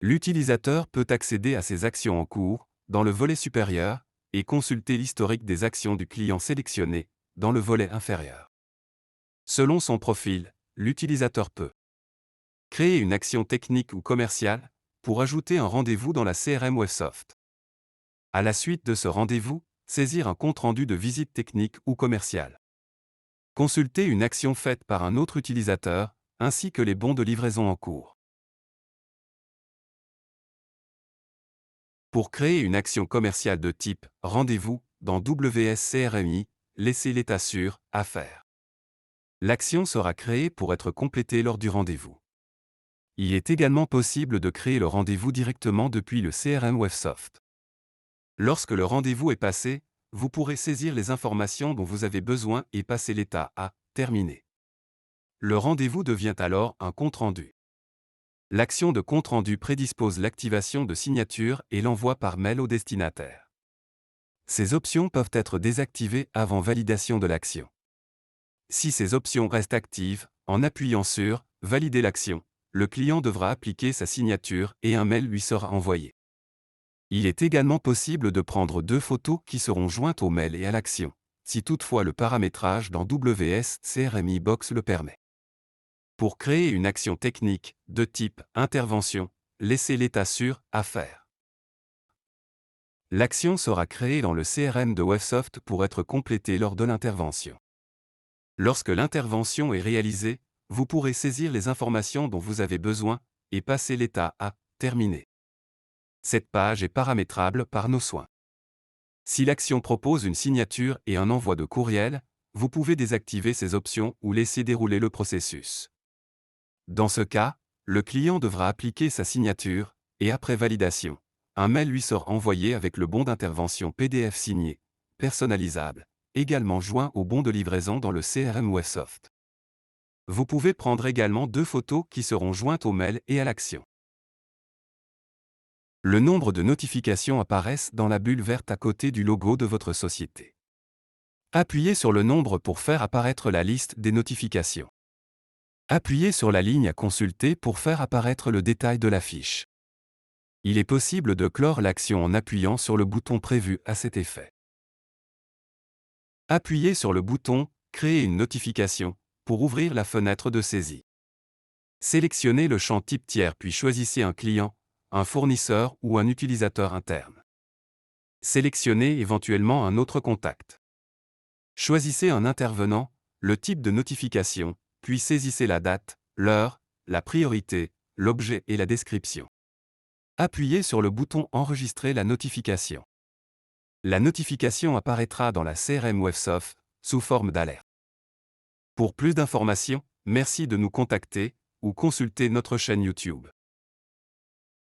L'utilisateur peut accéder à ses actions en cours, dans le volet supérieur, et consulter l'historique des actions du client sélectionné, dans le volet inférieur. Selon son profil, l'utilisateur peut créer une action technique ou commerciale, pour ajouter un rendez-vous dans la CRM Websoft. À la suite de ce rendez-vous, saisir un compte-rendu de visite technique ou commerciale. Consulter une action faite par un autre utilisateur, ainsi que les bons de livraison en cours. Pour créer une action commerciale de type « Rendez-vous » dans WS CRMI, laissez l'état sur « À faire ». L'action sera créée pour être complétée lors du rendez-vous. Il est également possible de créer le rendez-vous directement depuis le CRM Websoft. Lorsque le rendez-vous est passé, vous pourrez saisir les informations dont vous avez besoin et passer l'état à « Terminé ». Le rendez-vous devient alors un compte-rendu. L'action de compte-rendu prédispose l'activation de signature et l'envoi par mail au destinataire. Ces options peuvent être désactivées avant validation de l'action. Si ces options restent actives, en appuyant sur « Valider l'action », le client devra appliquer sa signature et un mail lui sera envoyé. Il est également possible de prendre 2 photos qui seront jointes au mail et à l'action, si toutefois le paramétrage dans WS CRMI Box le permet. Pour créer une action technique, de type « Intervention », laissez l'état sur « À faire ». L'action sera créée dans le CRM de Websoft pour être complétée lors de l'intervention. Lorsque l'intervention est réalisée, vous pourrez saisir les informations dont vous avez besoin et passer l'état à « Terminé ». Cette page est paramétrable par nos soins. Si l'action propose une signature et un envoi de courriel, vous pouvez désactiver ces options ou laisser dérouler le processus. Dans ce cas, le client devra appliquer sa signature, et après validation, un mail lui sera envoyé avec le bon d'intervention PDF signé, personnalisable, également joint au bon de livraison dans le CRM Websoft. Vous pouvez prendre également 2 photos qui seront jointes au mail et à l'action. Le nombre de notifications apparaissent dans la bulle verte à côté du logo de votre société. Appuyez sur le nombre pour faire apparaître la liste des notifications. Appuyez sur la ligne à consulter pour faire apparaître le détail de la fiche. Il est possible de clore l'action en appuyant sur le bouton prévu à cet effet. Appuyez sur le bouton « Créer une notification » pour ouvrir la fenêtre de saisie. Sélectionnez le champ type tiers puis choisissez un client, un fournisseur ou un utilisateur interne. Sélectionnez éventuellement un autre contact. Choisissez un intervenant, le type de notification, puis saisissez la date, l'heure, la priorité, l'objet et la description. Appuyez sur le bouton « Enregistrer la notification ». La notification apparaîtra dans la CRM Websoft, sous forme d'alerte. Pour plus d'informations, merci de nous contacter, ou consulter notre chaîne YouTube.